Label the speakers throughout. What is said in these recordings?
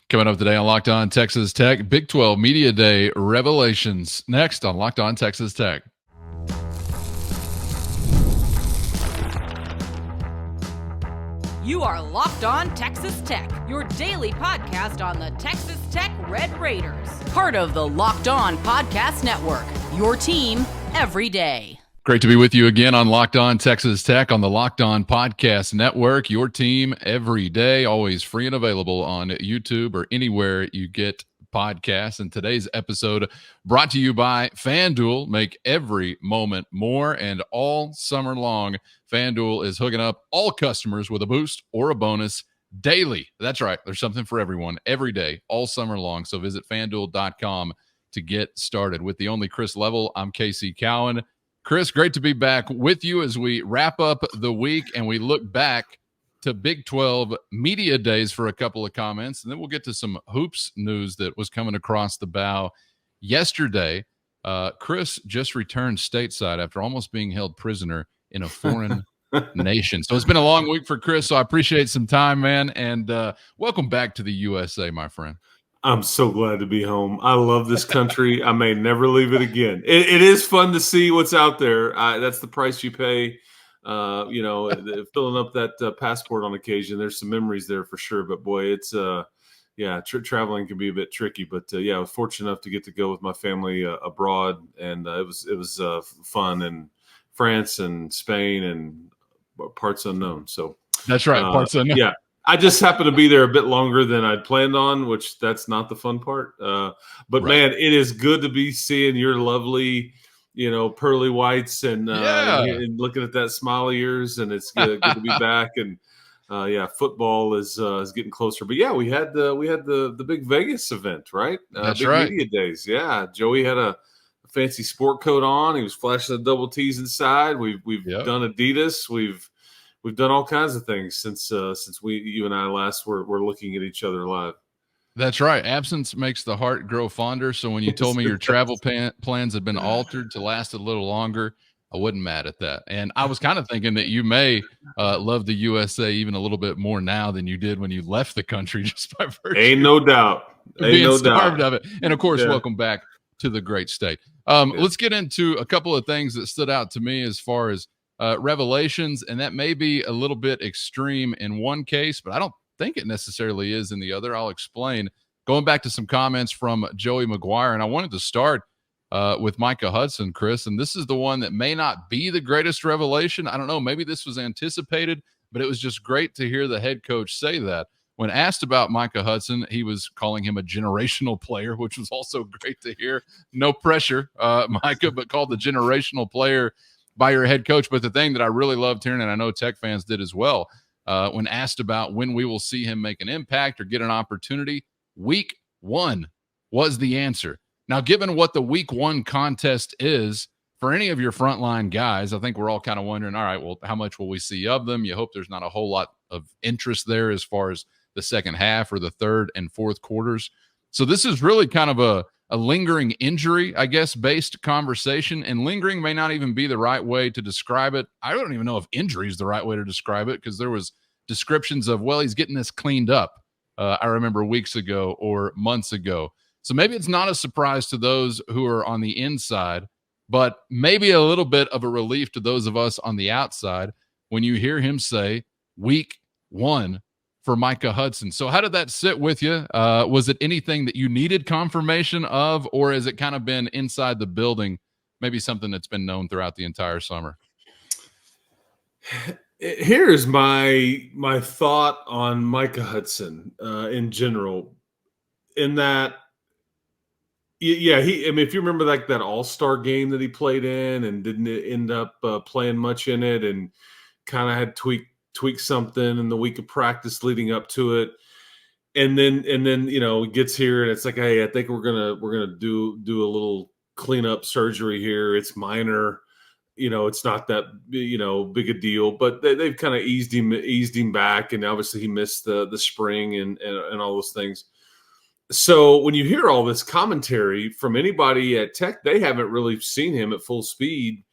Speaker 1: Coming up today on Locked On Texas Tech, Big 12 Media Day revelations. Next on Locked On Texas Tech.
Speaker 2: You are Locked On Texas Tech, your daily podcast on the Texas Tech Red Raiders. Part of the Locked On Podcast Network, your team every day.
Speaker 1: Great to be with you again on Locked On Texas Tech on the Locked On Podcast Network, your team every day, always free and available on YouTube or anywhere you get podcasts. And today's episode brought to you by FanDuel. Make every moment more, and all summer long, FanDuel is hooking up all customers with a boost or a bonus daily. That's right. There's something for everyone every day, all summer long. So visit FanDuel.com to get started. With the only Chris Level, I'm Casey Cowan. Chris, great to be back with you as we wrap up the week and we look back to Big 12 Media Days for a couple of comments, and then we'll get to some hoops news that was coming across the bow yesterday. Chris just returned stateside after almost being held prisoner in a foreign nation. So it's been a long week for Chris, so I appreciate some time, man, and welcome back to the USA, my friend.
Speaker 3: I'm so glad to be home. I love this country. I may never leave it again. It is fun to see what's out there. That's the price you pay. Filling up that passport on occasion. There's some memories there for sure. But boy, it's traveling can be a bit tricky. But I was fortunate enough to get to go with my family abroad, and it was fun in France and Spain and parts unknown. So
Speaker 1: that's right, parts unknown.
Speaker 3: Yeah. I just happened to be there a bit longer than I'd planned on, which that's not the fun part. But right. Man, it is good to be seeing your lovely, pearly whites and looking at that smile of yours, and it's good to be back. And football is getting closer. But yeah, we had the big Vegas event, right?
Speaker 1: That's
Speaker 3: big
Speaker 1: right.
Speaker 3: Media Days. Yeah, Joey had a fancy sport coat on. He was flashing the double T's inside. We've done Adidas. We've done all kinds of things since you and I last were looking at each other live.
Speaker 1: That's right. Absence makes the heart grow fonder. So when you told me your travel plans had been altered to last a little longer, I wasn't mad at that. And I was kind of thinking that you may love the USA even a little bit more now than you did when you left the country, just by virtue.
Speaker 3: Ain't no doubt.
Speaker 1: Being starved of it. And of course, welcome back to the great state. Let's get into a couple of things that stood out to me as far as revelations, and that may be a little bit extreme in one case, but I don't think it necessarily is in the other. I'll explain. Going back to some comments from Joey McGuire, and I wanted to start with Micah Hudson, Chris, and this is the one that may not be the greatest revelation. I don't know. Maybe this was anticipated, but it was just great to hear the head coach say that. When asked about Micah Hudson, he was calling him a generational player, which was also great to hear. No pressure, Micah, but called the generational player by your head coach. But the thing that I really loved hearing, and I know Tech fans did as well, when asked about when we will see him make an impact or get an opportunity, week one was the answer. Now, given what the week one contest is for any of your frontline guys, I think we're all kind of wondering, all right, well, how much will we see of them? You hope there's not a whole lot of interest there as far as the second half or the third and fourth quarters. So this is really kind of a lingering injury, I guess, based conversation, and lingering may not even be the right way to describe it. I don't even know if injury is the right way to describe it, because there was descriptions of, well, he's getting this cleaned up. I remember weeks ago or months ago. So maybe it's not a surprise to those who are on the inside, but maybe a little bit of a relief to those of us on the outside when you hear him say week one for Micah Hudson. So how did that sit with you? Was it anything that you needed confirmation of, or has it kind of been inside the building, maybe something that's been known throughout the entire summer?
Speaker 3: Here's my thought on Micah Hudson in general, in that, if you remember like that All-Star game that he played in and didn't end up playing much in it, and kind of had tweaked something in the week of practice leading up to it, and then he gets here and it's like, hey, I think we're gonna do a little cleanup surgery here. It's minor, it's not that big a deal, but they've kind of eased him back, and obviously he missed the spring and all those things. So when you hear all this commentary from anybody at Tech, they haven't really seen him at full speed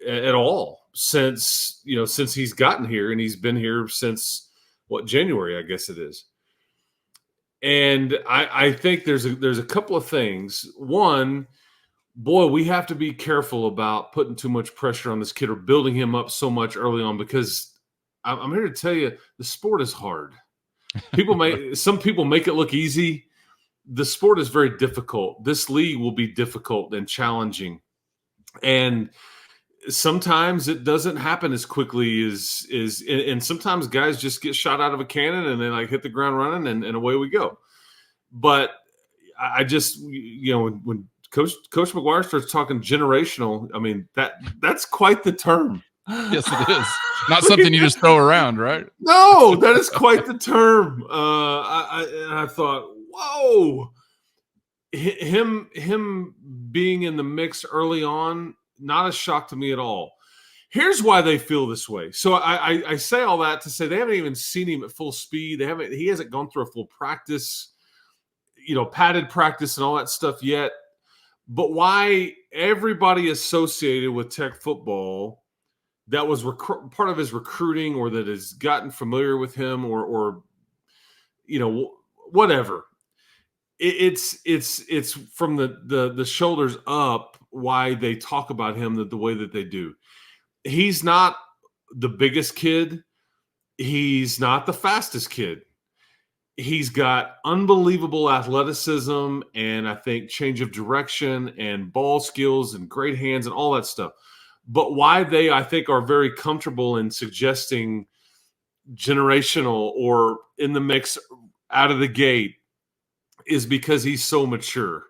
Speaker 3: at all since he's gotten here, and he's been here since January, I guess it is. And I think there's a couple of things. One, boy, we have to be careful about putting too much pressure on this kid or building him up so much early on, because I'm here to tell you the sport is hard. Some people make it look easy. The sport is very difficult. This league will be difficult and challenging. And sometimes it doesn't happen as quickly and sometimes guys just get shot out of a cannon and then like hit the ground running and away we go. But I just, when Coach McGuire starts talking generational, I mean, that's quite the term.
Speaker 1: Yes, it is. Not something you just throw around, right?
Speaker 3: No, that is quite the term. I thought, whoa, him being in the mix early on, not a shock to me at all. Here's why they feel this way. So I say all that to say they haven't even seen him at full speed. He hasn't gone through a full practice, padded practice and all that stuff yet. But why everybody associated with Tech football that was part of his recruiting or that has gotten familiar with him or whatever. It's from the shoulders up why they talk about him the way that they do. He's not the biggest kid. He's not the fastest kid. He's got unbelievable athleticism and I think change of direction and ball skills and great hands and all that stuff. But why they, I think, are very comfortable in suggesting generational or in the mix out of the gate is because he's so mature.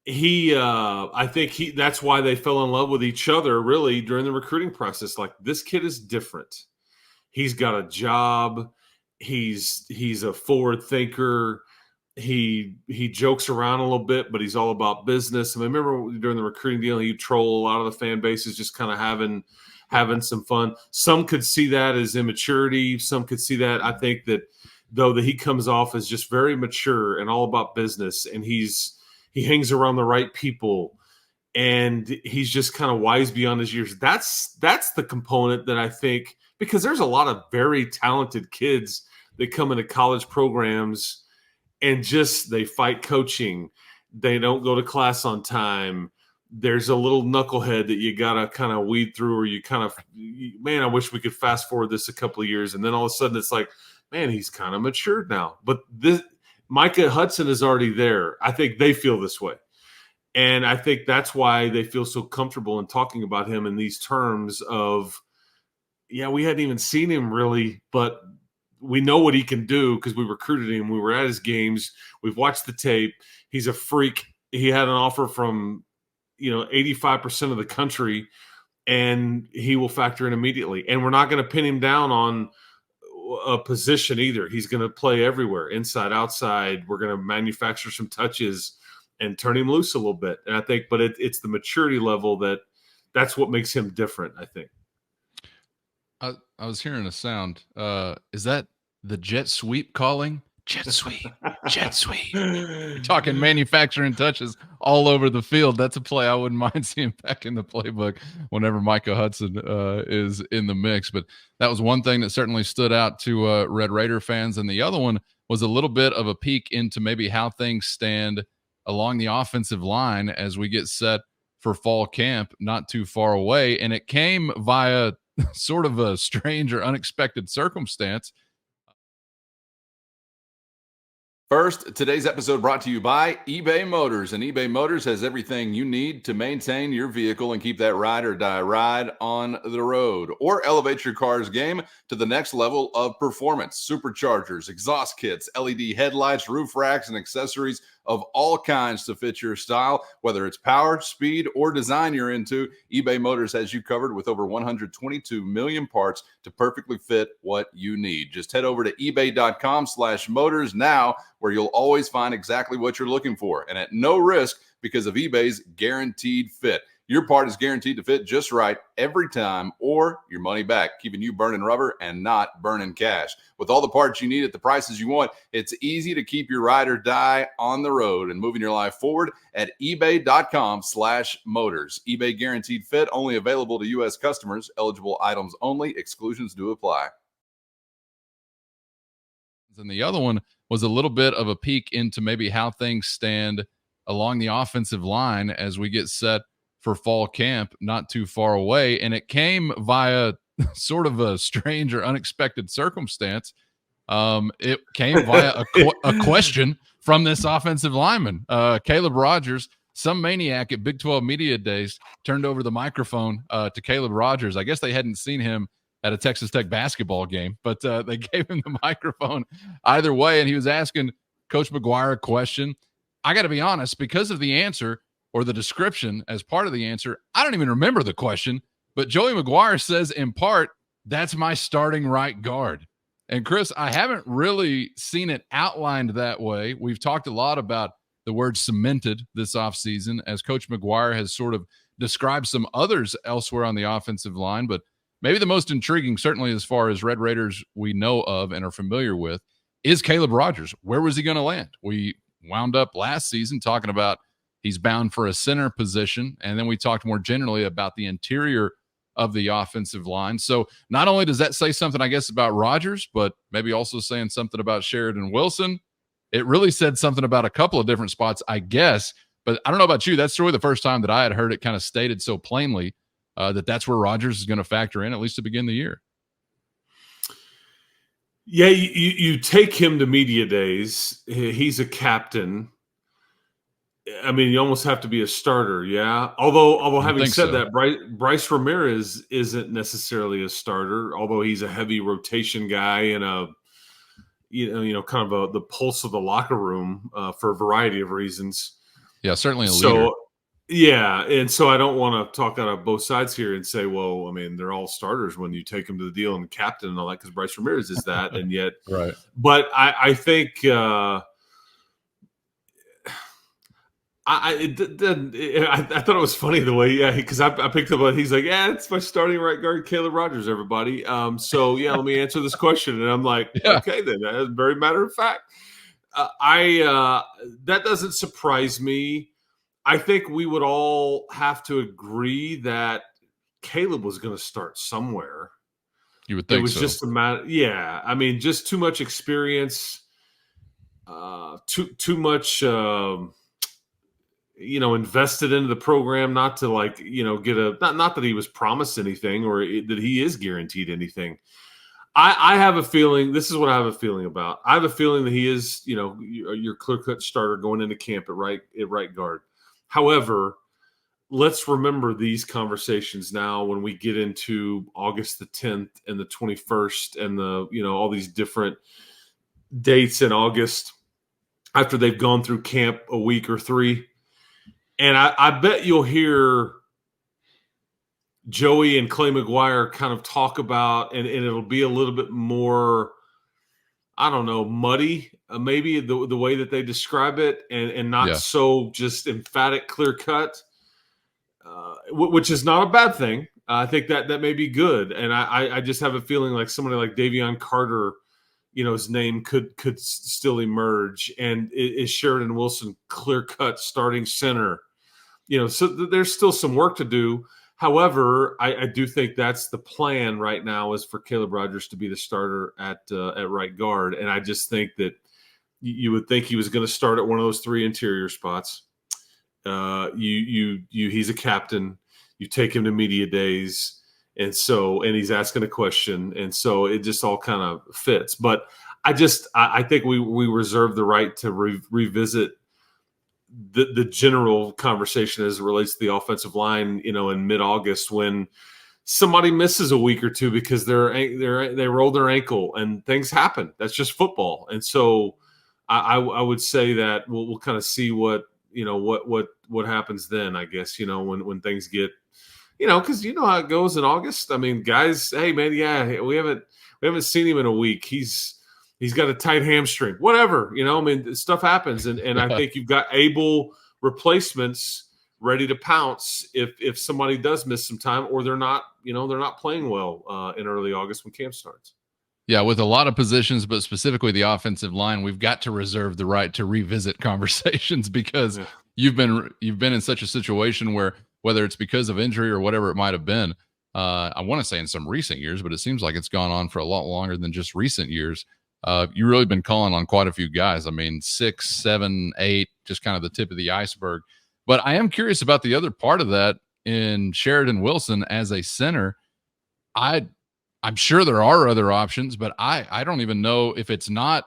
Speaker 3: I think that's why they fell in love with each other really during the recruiting process. Like, this kid is different. He's got a job. He's a forward thinker. He jokes around a little bit, but he's all about business. I mean, remember during the recruiting deal, he'd troll a lot of the fan bases, just kind of having some fun. Some could see that as immaturity. Some could see that. I think that though that he comes off as just very mature and all about business, and he hangs around the right people, and he's just kind of wise beyond his years. That's the component that I think, because there's a lot of very talented kids that come into college programs and just they fight coaching. They don't go to class on time. There's a little knucklehead that you got to kind of weed through, or you kind of, man, I wish we could fast forward this a couple of years. And then all of a sudden it's like, man, he's kind of matured now. But Micah Hudson is already there. I think they feel this way. And I think that's why they feel so comfortable in talking about him in these terms of, yeah, we hadn't even seen him really, but we know what he can do because we recruited him. We were at his games. We've watched the tape. He's a freak. He had an offer from, 85% of the country, and he will factor in immediately. And we're not going to pin him down on a position either. He's going to play everywhere, inside, outside. We're going to manufacture some touches and turn him loose a little bit. And I think, but it's the maturity level that's what makes him different, I think.
Speaker 1: I was hearing a sound. Is that the jet sweep calling? Jet sweep, jet sweep. You're talking manufacturing touches all over the field. That's a play I wouldn't mind seeing back in the playbook whenever Micah Hudson is in the mix. But that was one thing that certainly stood out to Red Raider fans. And the other one was a little bit of a peek into maybe how things stand along the offensive line as we get set for fall camp not too far away. And it came via sort of a strange or unexpected circumstance. First, today's episode brought to you by eBay Motors. And eBay Motors has everything you need to maintain your vehicle and keep that ride or die ride on the road, or elevate your car's game to the next level of performance. Superchargers, exhaust kits, LED headlights, roof racks, and accessories of all kinds to fit your style. Whether it's power, speed, or design you're into, eBay Motors has you covered with over 122 million parts to perfectly fit what you need. Just head over to ebay.com/motors now, where you'll always find exactly what you're looking for, and at no risk because of eBay's guaranteed fit. Your part is guaranteed to fit just right every time, or your money back, keeping you burning rubber and not burning cash. With all the parts you need at the prices you want, it's easy to keep your ride or die on the road and moving your life forward at ebay.com/motors. eBay guaranteed fit, only available to U.S. customers. Eligible items only. Exclusions do apply. And the other one was a little bit of a peek into maybe how things stand along the offensive line as we get set for fall camp not too far away. And it came via sort of a strange or unexpected circumstance. It came via a question from this offensive lineman, Caleb Rogers. Some maniac at Big 12 Media Days turned over the microphone to Caleb Rogers. I guess they hadn't seen him at a Texas Tech basketball game, but they gave him the microphone either way, and he was asking Coach McGuire a question. I got to be honest, because of the answer or the description as part of the answer, I don't even remember the question, but Joey McGuire says in part, "That's my starting right guard." And Chris, I haven't really seen it outlined that way. We've talked a lot about the word cemented this offseason as Coach McGuire has sort of described some others elsewhere on the offensive line. But maybe the most intriguing, certainly as far as Red Raiders we know of and are familiar with, is Caleb Rogers. Where was he going to land? We wound up last season talking about he's bound for a center position. And then we talked more generally about the interior of the offensive line. So not only does that say something, I guess, about Rogers, but maybe also saying something about Sheridan Wilson. It really said something about a couple of different spots, I guess. But I don't know about you. That's really the first time that I had heard it kind of stated so plainly that that's where Rogers is going to factor in, at least to begin the year.
Speaker 3: Yeah, you take him to media days. He's a captain. I mean, you almost have to be a starter, yeah. Although having said that, Bryce Ramirez isn't necessarily a starter, although he's a heavy rotation guy and kind of the pulse of the locker room for a variety of reasons.
Speaker 1: Yeah, certainly a leader.
Speaker 3: Yeah, and so I don't want to talk out of both sides here and say, well, I mean, they're all starters when you take them to the deal and captain and all that, because Bryce Ramirez is that, and yet,
Speaker 1: right.
Speaker 3: But I think I thought it was funny the way, because I picked up, he's like, yeah, it's my starting right guard, Caleb Rogers, everybody. So yeah, let me answer this question, and I'm like, okay, then that's very matter of fact. That doesn't surprise me. I think we would all have to agree that Caleb was going to start somewhere.
Speaker 1: You would think
Speaker 3: it was
Speaker 1: so.
Speaker 3: Just a matter, yeah. I mean, just too much experience, too much, invested into the program, not to get not that he was promised anything or that he is guaranteed anything. I have a feeling. This is what I have a feeling about. I have a feeling that he is, your clear-cut starter going into camp at right guard. However, let's remember these conversations now when we get into August the 10th and the 21st and all these different dates in August after they've gone through camp a week or three. And I bet you'll hear Joey and Clay McGuire kind of talk about, and it'll be a little bit more, I don't know, muddy, maybe the way that they describe it, and not so just emphatic, clear cut, which is not a bad thing. I think that may be good. And I just have a feeling like somebody like Davion Carter, his name could still emerge. And is Sheridan Wilson clear cut starting center? So there's still some work to do. However, I do think that's the plan right now, is for Caleb Rogers to be the starter at right guard. And I just think that you would think he was going to start at one of those three interior spots. He's a captain. You take him to media days, and he's asking a question, and so it just all kind of fits. But I think we reserve the right to revisit the general conversation as it relates to the offensive line, in mid-August, when somebody misses a week or two because they roll their ankle and things happen. That's just football. And so I would say that we'll kind of see what happens then, I guess, when things get, because how it goes in August. I mean, guys, hey man, yeah, we haven't seen him in a week. He's got a tight hamstring, whatever, stuff happens. And I think you've got able replacements ready to pounce if somebody does miss some time, or they're not playing well in early August when camp starts.
Speaker 1: Yeah, with a lot of positions, but specifically the offensive line, we've got to reserve the right to revisit conversations, because you've been in such a situation where, whether it's because of injury or whatever it might have been, I want to say in some recent years, but it seems like it's gone on for a lot longer than just recent years. you've really been calling on quite a few guys. I mean, 6, 7, 8, just kind of the tip of the iceberg. But I am curious about the other part of that in Sheridan Wilson as a center. I'm sure there are other options, but I don't even know if it's not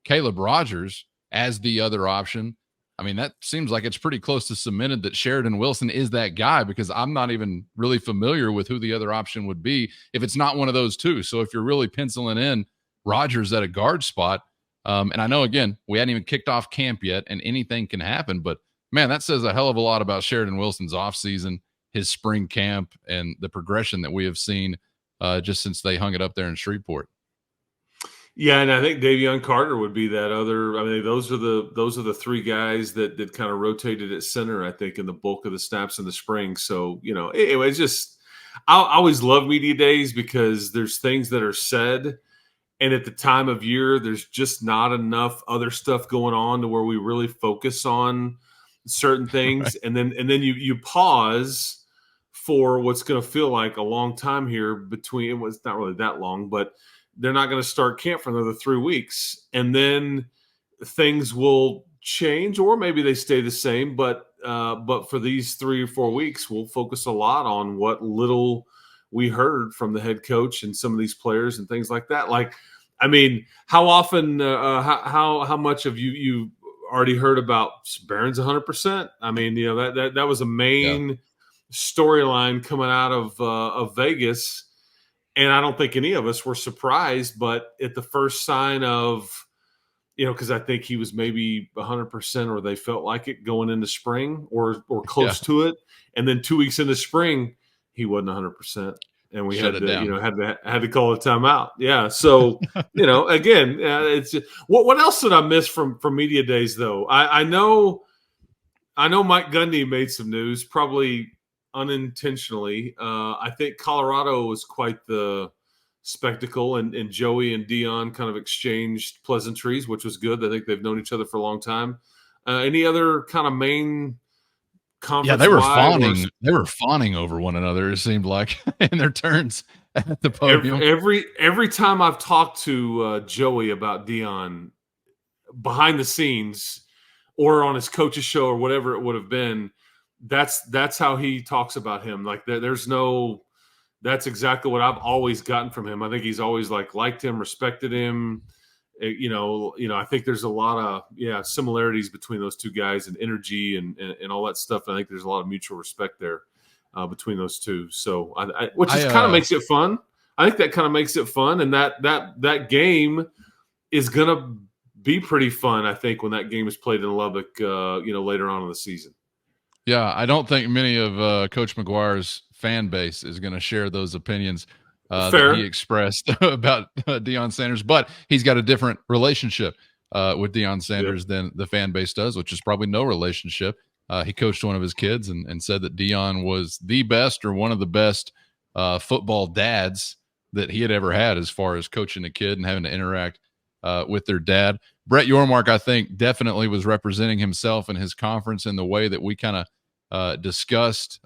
Speaker 1: Caleb Rogers as the other option. I mean, that seems like it's pretty close to cemented that Sheridan Wilson is that guy, because I'm not even really familiar with who the other option would be if it's not one of those two. So if you're really penciling in Rogers at a guard spot, and I know, again, we hadn't even kicked off camp yet and anything can happen, but man, that says a hell of a lot about Sheridan Wilson's offseason, his spring camp, and the progression that we have seen just since they hung it up there in Shreveport.
Speaker 3: Yeah, and I think Davion Carter would be that other. I mean, those are the three guys that kind of rotated at center, I think, in the bulk of the snaps in the spring. So, anyway, it's just I always love media days because there's things that are said, and at the time of year, there's just not enough other stuff going on to where we really focus on certain things, right. and then you pause for what's going to feel like a long time here between. It was not really that long, but they're not going to start camp for another 3 weeks, and then things will change, or maybe they stay the same. But for these 3 or 4 weeks, we'll focus a lot on what little we heard from the head coach and some of these players and things like that. Like, I mean, how often, how much have you already heard about Barron's 100%? I mean, that was a main storyline coming out of Vegas. And I don't think any of us were surprised, but at the first sign of, because I think he was maybe 100%, or they felt like it going into spring or close to it. And then 2 weeks into spring, he wasn't 100%. And we had to call a timeout. Yeah. So, again, it's what else did I miss from media days though? I know Mike Gundy made some news, probably unintentionally. I think Colorado was quite the spectacle, and Joey and Dion kind of exchanged pleasantries, which was good. I think they've known each other for a long time. Any other kind of main conference?
Speaker 1: Yeah, they were fawning. They were fawning over one another, it seemed like, in their turns at the podium.
Speaker 3: Every time I've talked to Joey about Dion behind the scenes or on his coach's show or whatever it would have been, that's how he talks about him. Like that's exactly what I've always gotten from him. I think he's always liked him, respected him. I think there's a lot of similarities between those two guys, and energy and all that stuff. I think there's a lot of mutual respect there between those two. So which kind of makes it fun. I think that kind of makes it fun, and that game is gonna be pretty fun. I think when that game is played in Lubbock, later on in the season.
Speaker 1: Yeah, I don't think many of Coach McGuire's fan base is going to share those opinions that he expressed about Deion Sanders, but he's got a different relationship with Deion Sanders than the fan base does, which is probably no relationship. He coached one of his kids and said that Deion was the best, or one of the best football dads that he had ever had, as far as coaching a kid and having to interact with their dad. Brett Yormark, I think, definitely was representing himself and his conference in the way that we kind of discussed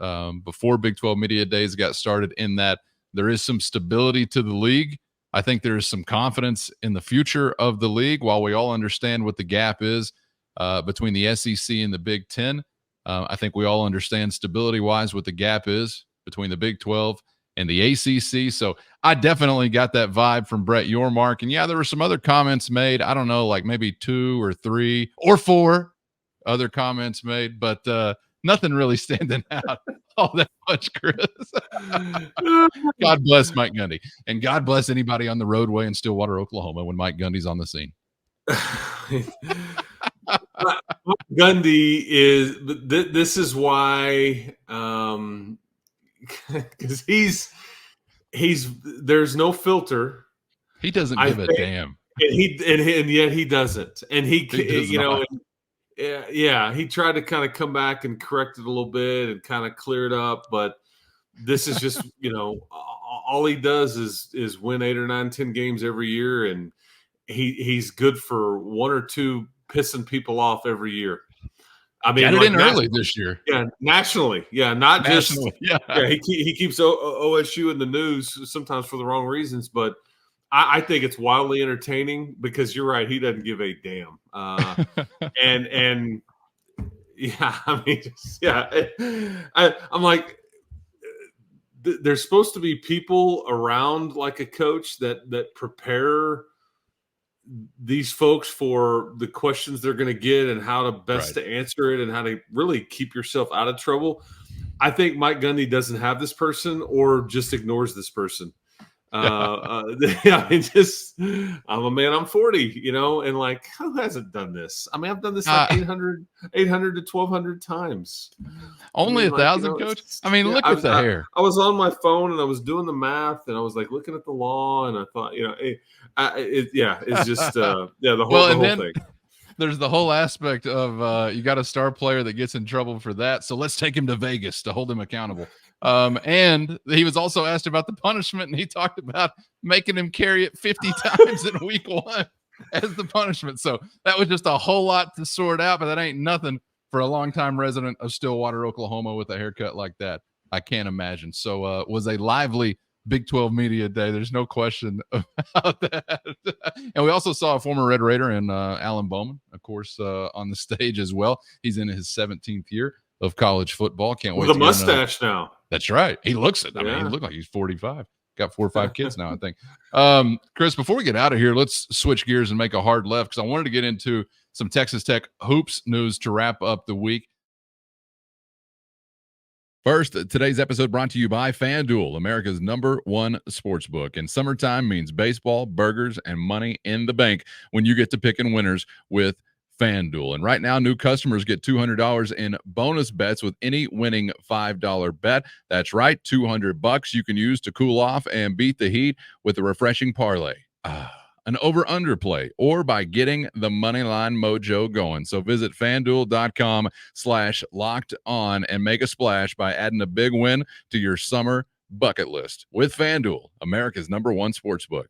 Speaker 1: before Big 12 Media Days got started, in that there is some stability to the league. I think there is some confidence in the future of the league. While we all understand what the gap is between the SEC and the Big 10, I think we all understand stability-wise what the gap is between the Big 12 and the ACC. So I definitely got that vibe from Brett Yormark. And yeah, there were some other comments made. I don't know, like maybe 2 or 3 or 4 other comments made, but nothing really standing out all that much, Chris. God bless Mike Gundy, and God bless anybody on the roadway in Stillwater, Oklahoma, when Mike Gundy's on the scene.
Speaker 3: Gundy is. This is why, because he's. There's no filter.
Speaker 1: He doesn't give a damn,
Speaker 3: and yet he doesn't, and he he tried to kind of come back and correct it a little bit and kind of clear it up, but this is just all he does is win 8 or 9, 10 games every year, and he's good for 1 or 2 pissing people off every year. I mean,
Speaker 1: got it in early this year.
Speaker 3: Yeah, nationally. Yeah, not nationally, just. Yeah, he keeps OSU in the news sometimes for the wrong reasons, but I think it's wildly entertaining because you're right. He doesn't give a damn. And yeah, I mean, I'm like, there's supposed to be people around like a coach that prepare these folks for the questions they're going to get and how to best to answer it and how to really keep yourself out of trouble. I think Mike Gundy doesn't have this person or just ignores this person. I'm a man, I'm 40, and like, who hasn't done this? I mean, I've done this like 800 to 1,200 times.
Speaker 1: Only 1,000, Coach? I mean, look at the hair.
Speaker 3: I was on my phone and I was doing the math and I was like looking at the law and I thought, it's just, the whole thing.
Speaker 1: There's the whole aspect of you got a star player that gets in trouble for that, so let's take him to Vegas to hold him accountable. And he was also asked about the punishment, and he talked about making him carry it 50 times in week 1 as the punishment. So that was just a whole lot to sort out, but that ain't nothing for a longtime resident of Stillwater, Oklahoma with a haircut like that. I can't imagine. So was a lively Big 12 media day. There's no question about that. And we also saw a former Red Raider in Alan Bowman, of course, on the stage as well. He's in his 17th year of college football. Can't wait.
Speaker 3: With a mustache now.
Speaker 1: That's right. He looks it. I mean, he looked like he's 45. Got 4 or 5 kids now, I think. Chris, before we get out of here, let's switch gears and make a hard left because I wanted to get into some Texas Tech hoops news to wrap up the week. First, today's episode brought to you by FanDuel, America's #1 sportsbook. And summertime means baseball, burgers, and money in the bank when you get to picking winners with FanDuel. And right now, new customers get $200 in bonus bets with any winning $5 bet. That's right, $200 you can use to cool off and beat the heat with a refreshing parlay. An over-under play, or by getting the moneyline mojo going. So visit FanDuel.com/locked-on and make a splash by adding a big win to your summer bucket list with FanDuel, America's #1 sportsbook.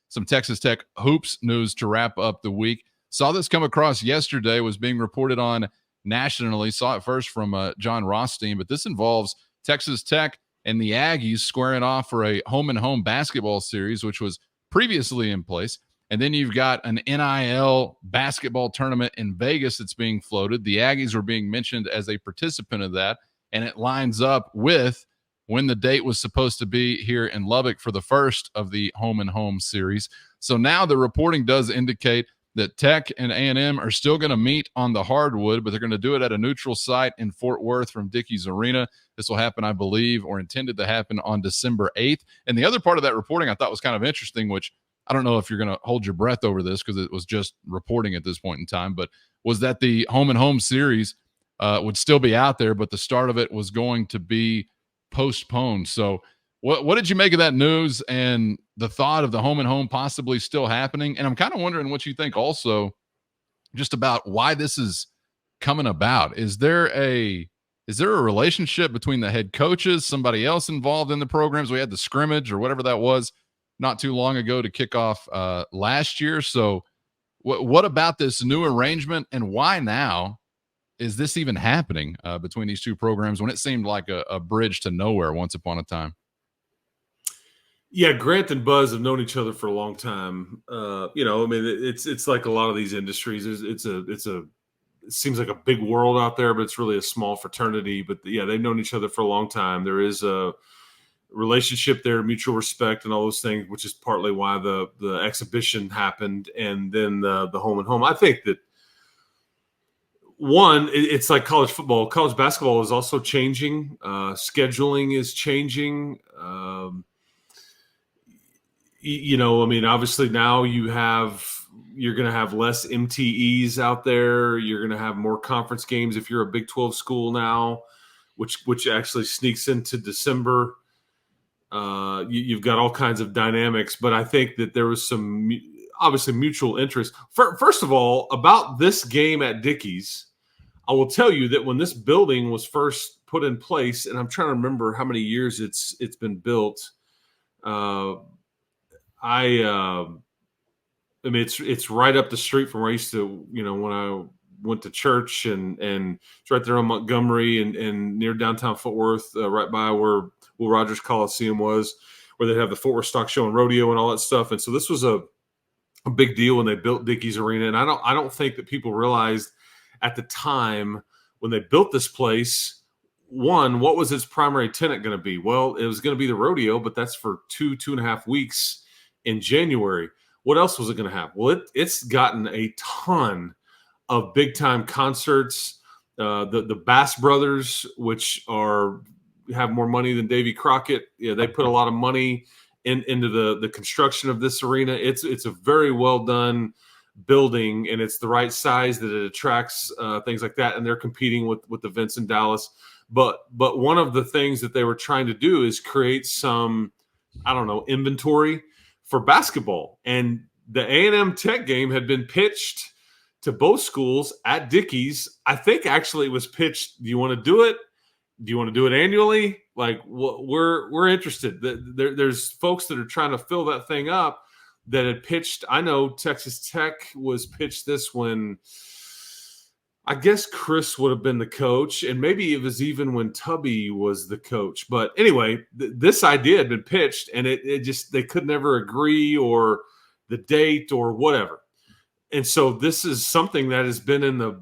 Speaker 1: Some Texas Tech hoops news to wrap up the week. Saw this come across yesterday, was being reported on nationally. Saw it first from John Rothstein, but this involves Texas Tech and the Aggies squaring off for a home-and-home basketball series, which was previously in place. And then you've got an NIL basketball tournament in Vegas that's being floated. The Aggies were being mentioned as a participant of that, and it lines up with when the date was supposed to be here in Lubbock for the first of the home-and-home series. So now the reporting does indicate that Tech and A&M are still going to meet on the hardwood, but they're going to do it at a neutral site in Fort Worth from Dickies Arena. This will happen, I believe, or intended to happen on December 8th. And the other part of that reporting I thought was kind of interesting, which I don't know if you're going to hold your breath over this because it was just reporting at this point in time, but was that the home-and-home series would still be out there, but the start of it was going to be postponed. So what did you make of that news and the thought of the home-and-home possibly still happening? And I'm kind of wondering what you think also just about why this is coming about. Is there a relationship between the head coaches, somebody else involved in the programs? We had the scrimmage or whatever that was not too long ago to kick off last year. So what about this new arrangement and why now is this even happening between these two programs when it seemed like a bridge to nowhere once upon a time?
Speaker 3: Yeah, Grant and Buzz have known each other for a long time. I mean, it's like a lot of these industries. It seems like a big world out there, but it's really a small fraternity. But yeah, they've known each other for a long time. There is a relationship there, mutual respect, and all those things, which is partly why the exhibition happened, and then the home and home. I think that one, it's like college football. College basketball is also changing. Scheduling is changing. I mean, obviously now you're going to have less MTEs out there. You're going to have more conference games if you're a Big 12 school now, which actually sneaks into December. You've got all kinds of dynamics, but I think that there was some obviously mutual interest. First of all, about this game at Dickies, I will tell you that when this building was first put in place, and I'm trying to remember how many years it's been built. I mean, it's right up the street from where I used to, when I went to church, and it's right there on Montgomery and near downtown Fort Worth, right by where Will Rogers Coliseum was. where they'd have the Fort Worth Stock Show and rodeo and all that stuff. And so this was a big deal when they built Dickey's Arena. And I don't think that people realized at the time when they built this place, one, what was its primary tenant going to be? Well, it was going to be the rodeo, but that's for 2.5 weeks in January. What else was it going to have? Well, it's gotten a ton of big time concerts. The Bass Brothers, which have more money than Davy Crockett, they put a lot of money into the construction of this arena. It's a very well done building, and it's the right size that it attracts things like that. And they're competing with events in Dallas. But one of the things that they were trying to do is create some, inventory for basketball. And the A&M Tech game had been pitched to both schools at Dickey's. I think actually it was pitched, do you want to do it? Do you want to do it annually? Like, we're interested. There's folks that are trying to fill that thing up that had pitched. I know Texas Tech was pitched this when I guess Chris would have been the coach, and maybe it was even when Tubby was the coach. But anyway, this idea had been pitched, and it just, they could never agree, or the date or whatever. And so this is something that has been in the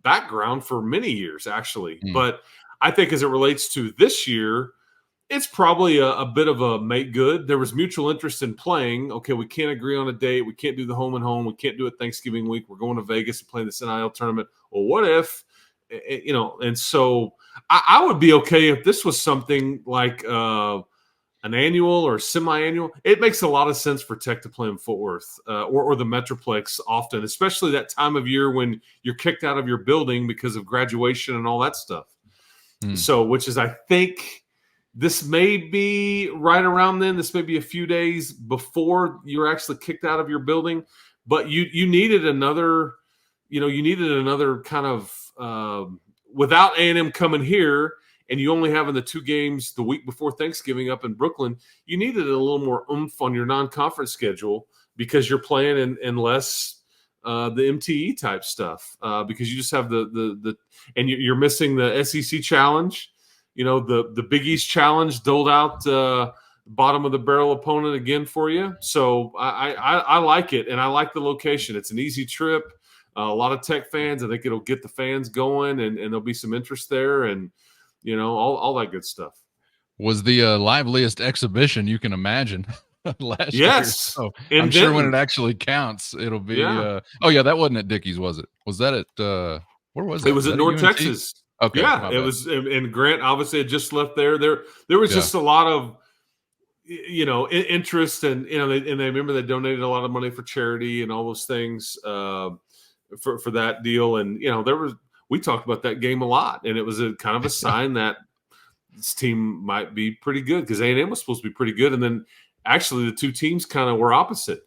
Speaker 3: background for many years, actually. But I think as it relates to this year, it's probably a bit of a make good. There was mutual interest in playing. Okay, we can't agree on a date. We can't do the home and home. We can't do it Thanksgiving week. We're going to Vegas and playing this NIL tournament. Well, what if, and so I would be okay if this was something like an annual or semi-annual. It makes a lot of sense for Tech to play in Fort Worth or the Metroplex often, especially that time of year when you're kicked out of your building because of graduation and all that stuff. So, which is, I think, this may be right around then. This may be a few days before you're actually kicked out of your building. But you needed another, kind of without A&M coming here, and you only having the 2 games the week before Thanksgiving up in Brooklyn, you needed a little more oomph on your non-conference schedule because you're playing in less the MTE type stuff because you just have and you're missing the SEC challenge. The Big East challenge doled out bottom of the barrel opponent again for you. So I like it, and I like the location. It's an easy trip. A lot of Tech fans. I think it'll get the fans going, and there'll be some interest there, and all that good stuff.
Speaker 1: Was the liveliest exhibition you can imagine last year.
Speaker 3: Yes.
Speaker 1: So I'm sure when it actually counts, it'll be. That wasn't at Dickey's, was it? Was that at where was it?
Speaker 3: It was at North Texas.
Speaker 1: Okay.
Speaker 3: Yeah, it was, and Grant obviously had just left there. There was just a lot of, interest, and they remember they donated a lot of money for charity and all those things for that deal. And we talked about that game a lot, and it was a kind of a sign that this team might be pretty good because A&M was supposed to be pretty good, and then actually the two teams kind of were opposite.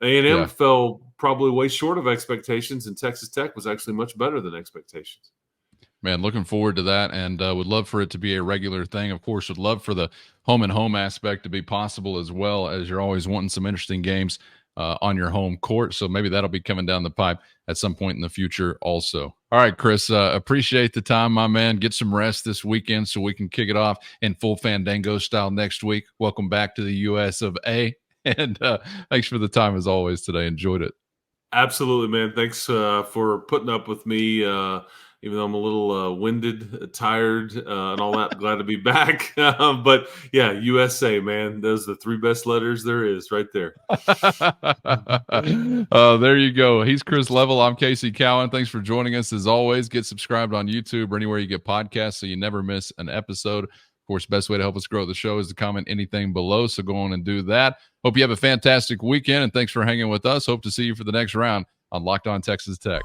Speaker 3: A&M fell probably way short of expectations, and Texas Tech was actually much better than expectations.
Speaker 1: Man, looking forward to that, and would love for it to be a regular thing. Of course, would love for the home and home aspect to be possible, as well as you're always wanting some interesting games on your home court. So maybe that'll be coming down the pipe at some point in the future also. All right, Chris, appreciate the time, my man. Get some rest this weekend so we can kick it off in full Fandango style next week. Welcome back to the US of A, and thanks for the time as always today. Enjoyed it.
Speaker 3: Absolutely, man. Thanks for putting up with me. Even though I'm a little winded, tired, and all that, glad to be back. But yeah, USA, man. Those are the 3 best letters there is right there.
Speaker 1: There you go. He's Chris Level. I'm Casey Cowan. Thanks for joining us as always. Get subscribed on YouTube or anywhere you get podcasts so you never miss an episode. Of course, best way to help us grow the show is to comment anything below. So go on and do that. Hope you have a fantastic weekend, and thanks for hanging with us. Hope to see you for the next round on Locked On Texas Tech.